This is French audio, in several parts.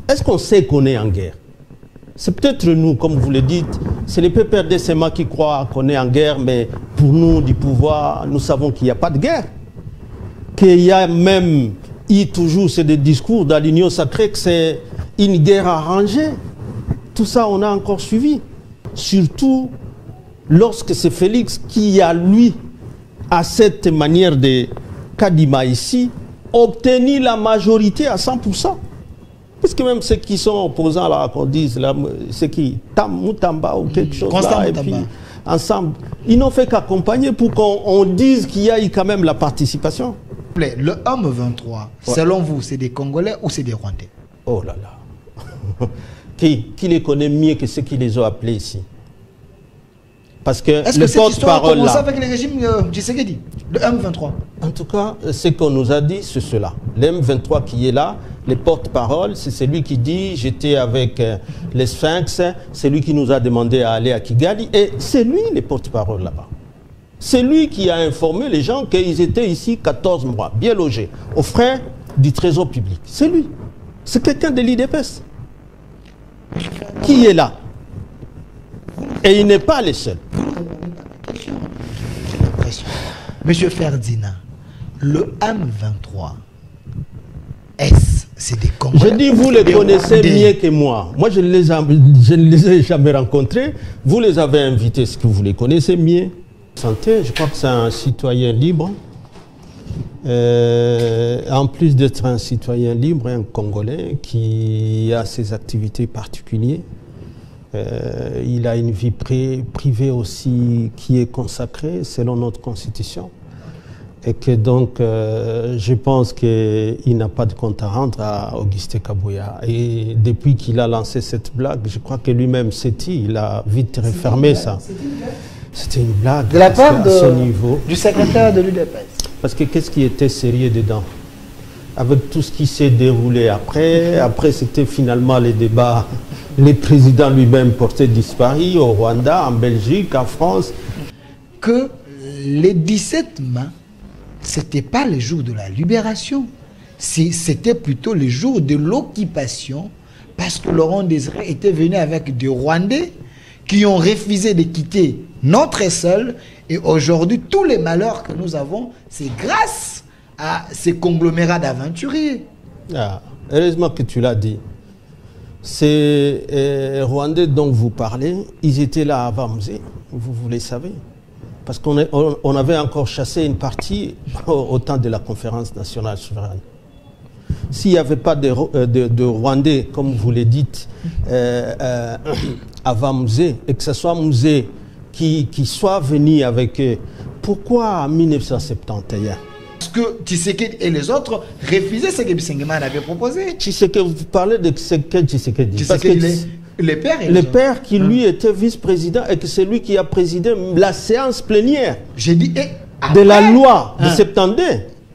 Est-ce qu'on sait qu'on est en guerre? C'est peut-être nous, comme vous le dites, c'est les PPRD-CMA qui croient qu'on est en guerre, mais pour nous, du pouvoir, nous savons qu'il n'y a pas de guerre. Qu'il y a même toujours c'est des discours dans l'Union sacrée que c'est une guerre arrangée. Tout ça, on a encore suivi. Surtout lorsque c'est Félix qui a, lui, à cette manière de Kadima ici, obtenu la majorité à 100%. Parce que même ceux qui sont opposants, là, qu'on dise, c'est qui Moutamba ou quelque chose là, et puis ensemble, ils n'ont fait qu'accompagner pour qu'on dise qu'il y a eu quand même la participation. Le M23, selon vous, c'est des Congolais ou c'est des Rwandais? Oh là là. Qui les connaît mieux que ceux qui les ont appelés ici? Parce que le porte-parole là... Est-ce que cette histoire a commencé avec le régime Tshisekedi, le M23? En tout cas, ce qu'on nous a dit, c'est cela. Le M23 qui est là, le porte-parole, c'est celui qui dit « j'étais avec les Sphinx », c'est lui qui nous a demandé à aller à Kigali, et c'est lui le porte-parole là-bas. C'est lui qui a informé les gens qu'ils étaient ici 14 mois, bien logés, aux frais du trésor public. C'est lui. C'est quelqu'un de l'IDPS qui est là. Et il n'est pas le seul. Monsieur Ferdinand, le M23, c'est des Congolais? Je dis, vous les connaissez mieux que moi. Moi, je ne les ai jamais rencontrés. Vous les avez invités, est-ce que vous les connaissez mieux? Santé, je crois que c'est un citoyen libre. En plus d'être un citoyen libre, un Congolais qui a ses activités particulières. Il a une vie privée aussi qui est consacrée selon notre constitution. Et que donc, je pense qu'il n'a pas de compte à rendre à Augustin Kabouya. Et depuis qu'il a lancé cette blague, je crois que lui-même s'est dit, il a vite refermé ça. C'était une blague. De la part du secrétaire de l'UDPS. Parce que qu'est-ce qui était sérieux dedans? Avec tout ce qui s'est déroulé après c'était finalement les débats, les présidents lui-même portés disparus au Rwanda, en Belgique, en France. Que les 17 mai, ce n'était pas le jour de la libération, c'était plutôt le jour de l'occupation, parce que Laurent Désiré était venu avec des Rwandais qui ont refusé de quitter notre sol, et aujourd'hui, tous les malheurs que nous avons, c'est grâce à ces conglomérats d'aventuriers. Ah, heureusement que tu l'as dit. Ces Rwandais dont vous parlez, ils étaient là avant Musée, vous le savez. Parce qu'on avait encore chassé une partie au temps de la conférence nationale souveraine. S'il n'y avait pas de Rwandais, comme vous le dites, avant Musée, et que ce soit Musée qui soit venu avec eux, pourquoi en 1971? Parce que Tshisekedi et les autres refusaient ce que Bisengeman avait proposé. Vous parlez de Tshisekedi. Parce que le père qui lui était vice-président et que c'est lui qui a présidé la séance plénière de la loi de 72.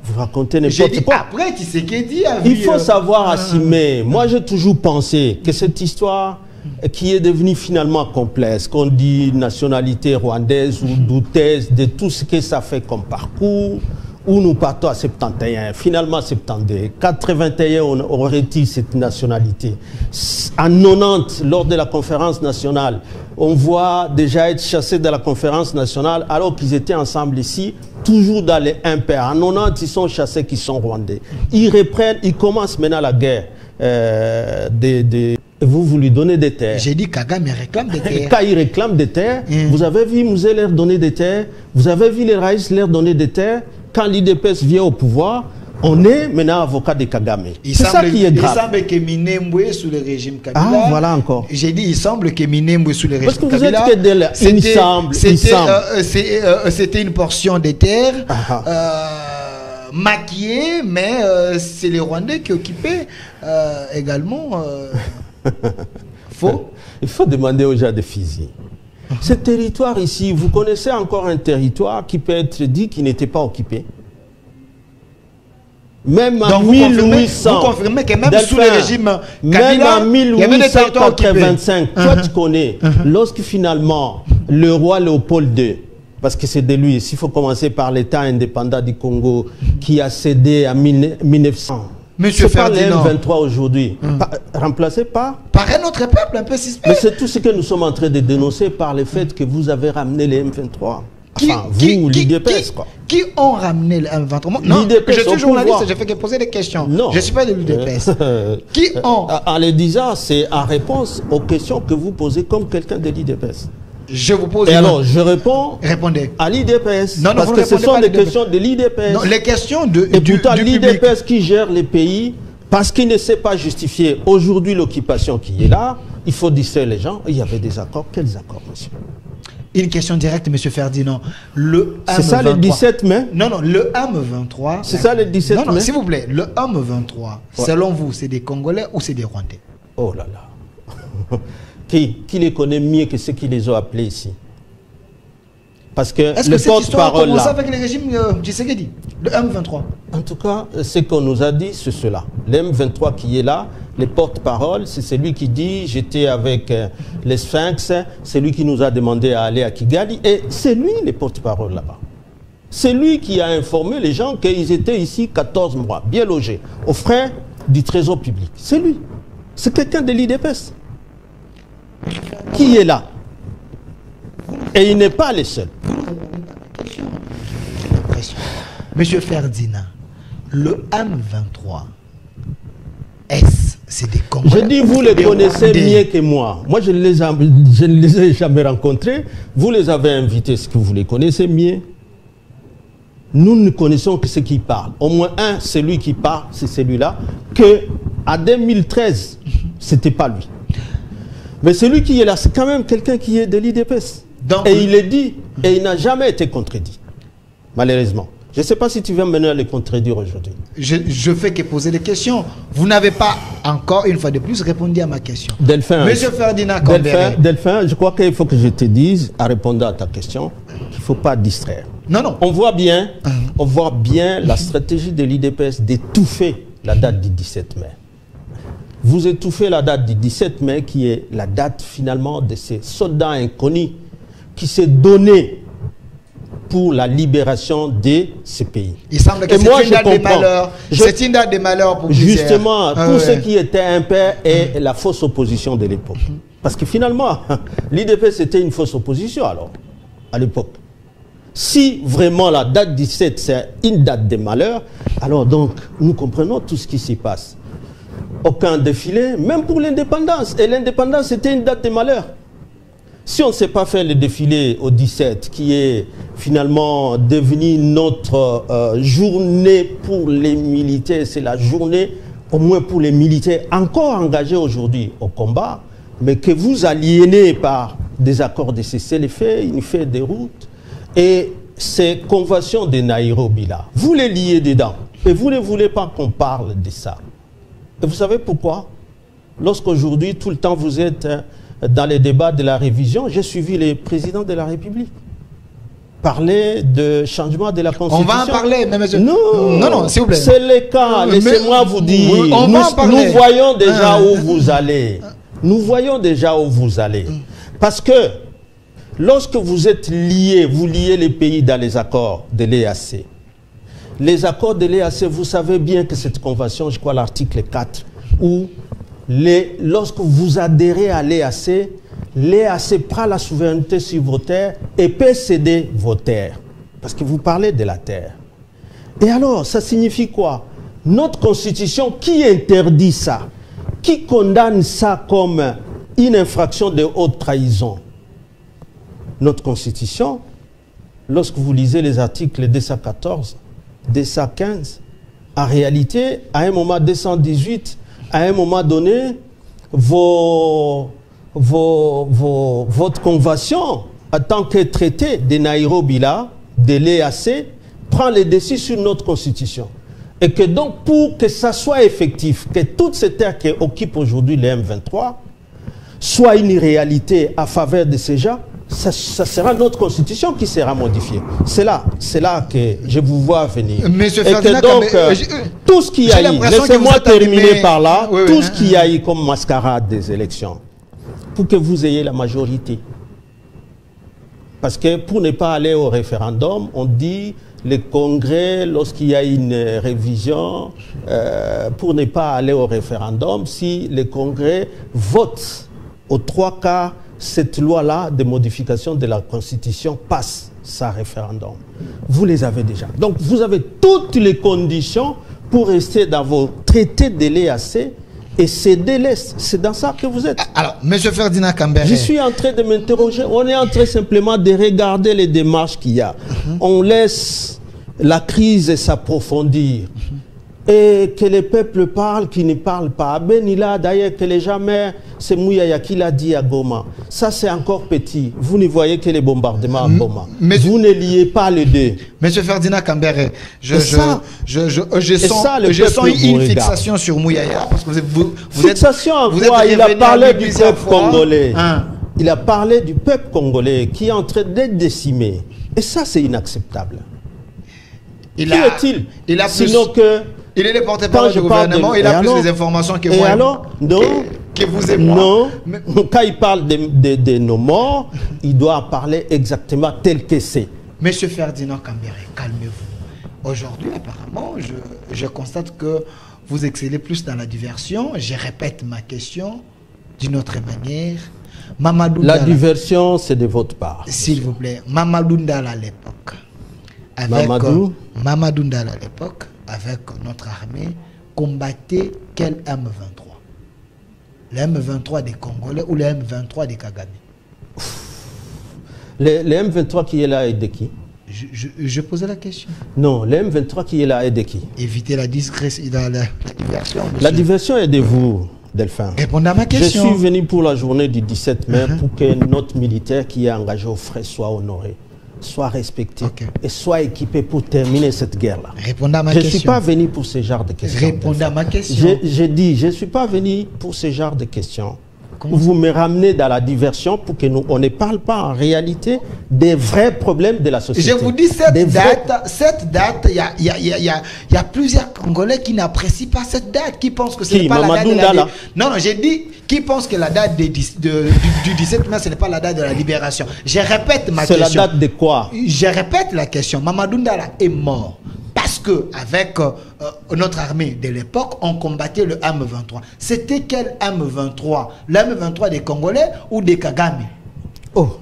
Vous racontez n'importe quoi. Après Tshisekedi a vu... Il faut savoir assumer. Moi, j'ai toujours pensé que cette histoire qui est devenue finalement complexe, qu'on dit nationalité rwandaise ou douteuse de tout ce que ça fait comme parcours, où nous partons à 71, finalement 72, 81 on aurait eu cette nationalité. En 90, lors de la conférence nationale, on voit déjà être chassés de la conférence nationale alors qu'ils étaient ensemble ici, toujours dans les impairs. En 90, ils sont chassés qui sont rwandais. Ils reprennent, ils commencent maintenant la guerre. Vous lui donnez des terres. J'ai dit Kagame réclame des terres. Quand il réclame des terres, vous avez vu Musée leur donner des terres, vous avez vu les Raïs leur donner des terres. Quand l'IDPS vient au pouvoir, on est maintenant avocat de Kagame. C'est ça qui est grave. Il semble que Minembwe sous le régime Kabila. Ah, voilà encore. J'ai dit, il semble que Minembwe sous le régime Kabila. Parce que vous êtes que c'était une portion des terres maquillée, mais c'est les Rwandais qui occupaient également. Faux. Il faut demander aux gens de Fizi. Ce territoire ici, vous connaissez encore un territoire qui peut être dit qui n'était pas occupé? Même en 1800, vous confirmez que même sous le régime Kabila, même en 1885, toi tu connais, lorsque finalement le roi Léopold II, parce que c'est de lui, s'il faut commencer par l'État indépendant du Congo, qui a cédé en 1900, Monsieur C'est pas le Ferdinand. M23 aujourd'hui, remplacé par... Par un autre peuple un peu suspect. Mais c'est tout ce que nous sommes en train de dénoncer par le fait que vous avez ramené les M23. Enfin, vous, l'IDPS, quoi. Qui ont ramené le M23? Non, je suis journaliste, je fais que poser des questions. Non. Je ne suis pas de l'IDPS. Qui ont... En le disant, c'est en réponse aux questions que vous posez comme quelqu'un de l'IDPS. Je vous pose... Et alors, je réponds Répondez. à l'IDPS. Non, parce vous que ce répondez sont pas des à l'IDPS. questions de l'IDPS. Non, les questions de, Et pourtant, du public. l'IDPS qui gère les pays, parce qu'il ne sait pas justifier aujourd'hui l'occupation qui est là, il faut distraire les gens. Il y avait des accords. Quels accords, monsieur? Une question directe, monsieur Ferdinand. Le C'est ça le 17 mai? Non, non, le AM23... C'est ça le 17 mai? Non, non, s'il vous plaît, le AM23, selon vous, c'est des Congolais ou c'est des Rwandais? Oh là là. Qui les connaît mieux que ceux qui les ont appelés ici? Parce que est-ce le que cette histoire a porte-parole commencé là... avec le régime Tshisekedi, le M23? En tout cas, ce qu'on nous a dit, c'est cela. Le M23 qui est là, le porte-parole, c'est celui qui dit « j'étais avec les Sphinx », c'est lui qui nous a demandé à aller à Kigali, et c'est lui le porte-parole là-bas. C'est lui qui a informé les gens qu'ils étaient ici 14 mois, bien logés, aux frais du trésor public. C'est lui. C'est quelqu'un de l'IDPS qui est là. Et il n'est pas le seul. Monsieur Ferdinand, le M23, c'est des Congolais? Je dis, vous les connaissez mieux que moi. Moi, je ne les ai jamais rencontrés. Vous les avez invités, ce que vous les connaissez mieux. Nous ne connaissons que ceux qui parlent. Au moins un, celui qui parle, c'est celui-là, que à 2013, c'était pas lui. Mais celui qui est là, c'est quand même quelqu'un qui est de l'IDPS. Et il est dit, et il n'a jamais été contredit, malheureusement. Je ne sais pas si tu viens maintenant les contredire aujourd'hui. Je fais que poser des questions. Vous n'avez pas, encore une fois de plus, répondu à ma question. Delphin, Monsieur Ferdinand Delphin, je crois qu'il faut que je te dise, en répondant à ta question, qu'il ne faut pas distraire. Non, non. On voit bien la stratégie de l'IDPS d'étouffer la date du 17 mai. Vous étouffez la date du 17 mai, qui est la date finalement de ces soldats inconnus qui s'est donné pour la libération de ce pays. Il semble que c'est une date de malheur. C'est une date de malheur pour justement, pour ceux qui étaient impairs et la fausse opposition de l'époque. Parce que finalement, l'IDPS c'était une fausse opposition alors, à l'époque. Si vraiment la date 17 c'est une date de malheur, alors donc nous comprenons tout ce qui s'y passe. Aucun défilé, même pour l'indépendance. Et l'indépendance c'était une date de malheur. Si on ne sait pas faire le défilé au 17, qui est finalement devenu notre journée pour les militaires, c'est la journée au moins pour les militaires encore engagés aujourd'hui au combat, mais que vous aliénez par des accords de cessez-le-feu, une feuille de route, et ces conventions de Nairobi là, vous les liez dedans, et vous ne voulez pas qu'on parle de ça. Et vous savez pourquoi? Lorsqu'aujourd'hui, tout le temps vous êtes dans les débats de la révision, j'ai suivi les présidents de la République parler de changement de la Constitution. On va en parler, mais monsieur... Non, non, s'il vous plaît. C'est le cas, laissez-moi vous dire. Oui, nous voyons déjà où vous allez. Nous voyons déjà où vous allez. Parce que lorsque vous êtes liés, vous liez les pays dans les accords de l'EAC. Les accords de l'EAC, vous savez bien que cette convention, je crois l'article 4, où lorsque vous adhérez à l'EAC, l'EAC prend la souveraineté sur vos terres et peut céder vos terres. Parce que vous parlez de la terre. Et alors, ça signifie quoi? Notre constitution, qui interdit ça? Qui condamne ça comme une infraction de haute trahison? Notre constitution, lorsque vous lisez les articles 214, 215, en réalité, à un moment 218, à un moment donné, votre convention, en tant que traité de Nairobi, là, de l'EAC, prend le dessus sur notre constitution. Et que donc, pour que ça soit effectif, que toutes ces terres qui occupent aujourd'hui les M23 soient une réalité à faveur de ces gens, ça sera notre constitution qui sera modifiée. C'est là que je vous vois venir. Monsieur et que donc, tout ce qu'il y a eu, laissez-moi terminer par là, tout ce qu'il y a eu comme mascarade des élections, pour que vous ayez la majorité. Parce que pour ne pas aller au référendum, on dit les congrès, lorsqu'il y a une révision, pour ne pas aller au référendum, si les congrès votent aux 3 quarts cette loi-là de modification de la Constitution passe sans référendum. Vous les avez déjà. Donc vous avez toutes les conditions pour rester dans vos traités de l'EAC et céder l'Est. C'est dans ça que vous êtes. Alors, M. Ferdinand Cambéré. Je suis en train de m'interroger. On est en train simplement de regarder les démarches qu'il y a. On laisse la crise s'approfondir. Et que les peuples parlent, qui ne parlent pas. Benila, d'ailleurs, que les jamais, c'est Mouyaya qui l'a dit à Goma. Ça, c'est encore petit. Vous ne voyez que les bombardements à Goma. Vous ne liez pas les deux. Monsieur Ferdinand Cambéré, je sens une fixation sur Mouyaya. Parce que fixation en quoi? Il a parlé du peuple congolais. Il a parlé du peuple congolais qui est en train d'être décimé. Et ça, c'est inacceptable. Qui est-il? Sinon que... Il est le porte-parole du gouvernement, il a plus les informations que moi. Et alors, non, que vous et moi. Non, quand il parle de nos morts, il doit parler exactement tel que c'est. Monsieur Ferdinand Cambéré, calmez-vous. Aujourd'hui, apparemment, je constate que vous excellez plus dans la diversion. Je répète ma question d'une autre manière. Mamadou la diversion, c'est de votre part. S'il vous plaît. Mamadou Ndala à l'époque. Mamadou Ndala à l'époque, avec notre armée, combattait quel M23? Le M23 des Congolais ou le M23 des Kagame? Le M23 qui est là est de qui? Je posais la question. Non, le M23 qui est là est de qui? Évitez la discrétion, la diversion. Monsieur. La diversion est de vous, Delphin. Répondez à ma question. Je suis venu pour la journée du 17 mai pour que notre militaire qui est engagé au frais soit honoré, soit respecté et soit équipé pour terminer cette guerre-là. Répondez à ma question. Je ne suis pas venu pour ce genre de questions. Répondez à ma question. J'ai dit, je ne suis pas venu pour ce genre de questions. Vous me ramenez dans la diversion pour que on ne parle pas en réalité des vrais problèmes de la société. Je vous dis, cette date, il y a plusieurs Congolais qui n'apprécient pas cette date, qui pensent que ce n'est pas la date de la... Non, j'ai dit, qui pensent que la date du 17 mai, ce n'est pas la date de la libération. Je répète ma question. C'est la date de quoi? Je répète la question. Mamadou Ndala est mort. Parce qu'avec notre armée de l'époque, on combattait le M23. C'était quel M23? Le M23 des Congolais ou des Kagame? Oh,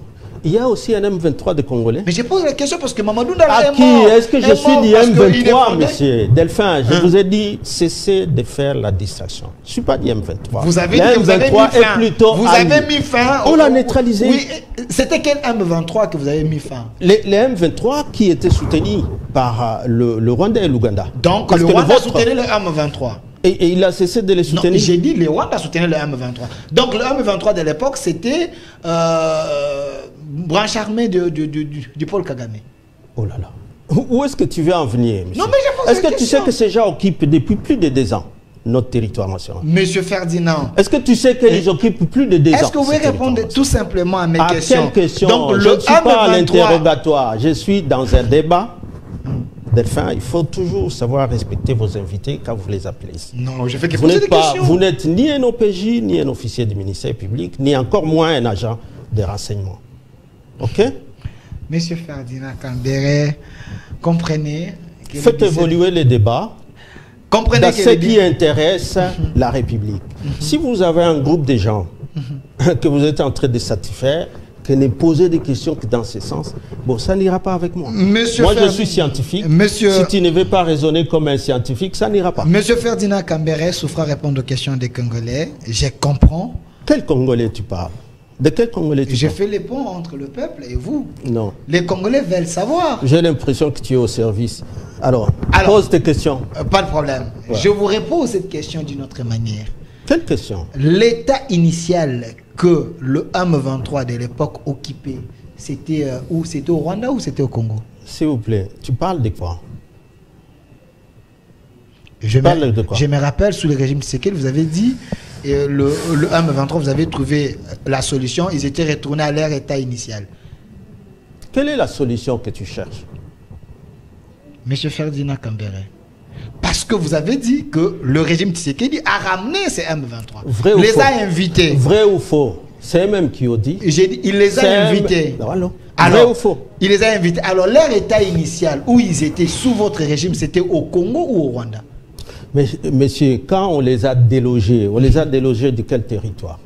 il y a aussi un M23 des Congolais. Mais je pose la question parce que Mamadou Ndala est mort. Est-ce que je suis du M23, monsieur Delphin? Je vous ai dit, cessez de faire la distraction. Je ne suis pas du M23. Vous avez dit que vous avez mis fin. Vous avez mis fin. On l'a neutralisé. Oui, c'était quel M23 que vous avez mis fin? Les M23 qui étaient soutenus par le Rwanda et l'Ouganda. Donc parce le Rwanda soutenait le M23. Et il a cessé de les soutenir. J'ai dit le Rwanda soutenait le M23. Donc le M23 de l'époque, c'était branche armée du Paul Kagame. Oh là là. Où est-ce que tu veux en venir, monsieur? Non, mais je pose Est-ce que tu sais que ces gens occupent depuis plus de 2 ans notre territoire national? Monsieur Ferdinand. Est-ce que tu sais qu'ils occupent plus de 2 ans? Est-ce que vous pouvez répondre tout simplement à mes questions? À quelle question? Donc, je ne suis pas à l'interrogatoire. Je suis dans un débat. Delphin, il faut toujours savoir respecter vos invités quand vous les appelez ici. Non, je fais que poser des questions. Vous n'êtes ni un OPJ, ni un officier du ministère public, ni encore moins un agent de renseignement. OK? Monsieur Ferdinand Cambéré, comprenez... Faites évoluer les débats dans ce qui intéresse la République. Si vous avez un groupe de gens que vous êtes en train de satisfaire, que ne poser des questions que dans ce sens, bon, ça n'ira pas avec moi. Moi, je suis scientifique. Si tu ne veux pas raisonner comme un scientifique, ça n'ira pas. Monsieur Ferdinand Cambéré souffra répondre aux questions des Congolais. Je comprends. Quel Congolais tu parles? De quel Congolais tu parles? J'ai fait les ponts entre le peuple et vous. Non. Les Congolais veulent savoir. J'ai l'impression que tu es au service. Alors pose tes questions. Pas de problème. Ouais. Je vous réponds cette question d'une autre manière. Quelle question? L'état initial que le M23 de l'époque occupait, c'était où? C'était au Rwanda ou c'était au Congo? S'il vous plaît, tu parles de quoi? Je me rappelle, sous le régime Tshisekedi, vous avez dit, le M23, vous avez trouvé la solution, ils étaient retournés à leur état initial. Quelle est la solution que tu cherches? Monsieur Ferdinand Cambéré, parce que vous avez dit que le régime Tshisekedi a ramené ces M23. Vrai ou les faux? A invités. Vrai ou faux? C'est eux-mêmes qui ont dit. J'ai dit, il les a invités. Non, Alors, vrai ou faux? Il les a invités. Alors, leur état initial, où ils étaient sous votre régime, c'était au Congo ou au Rwanda? Mais, monsieur, quand on les a délogés de quel territoire?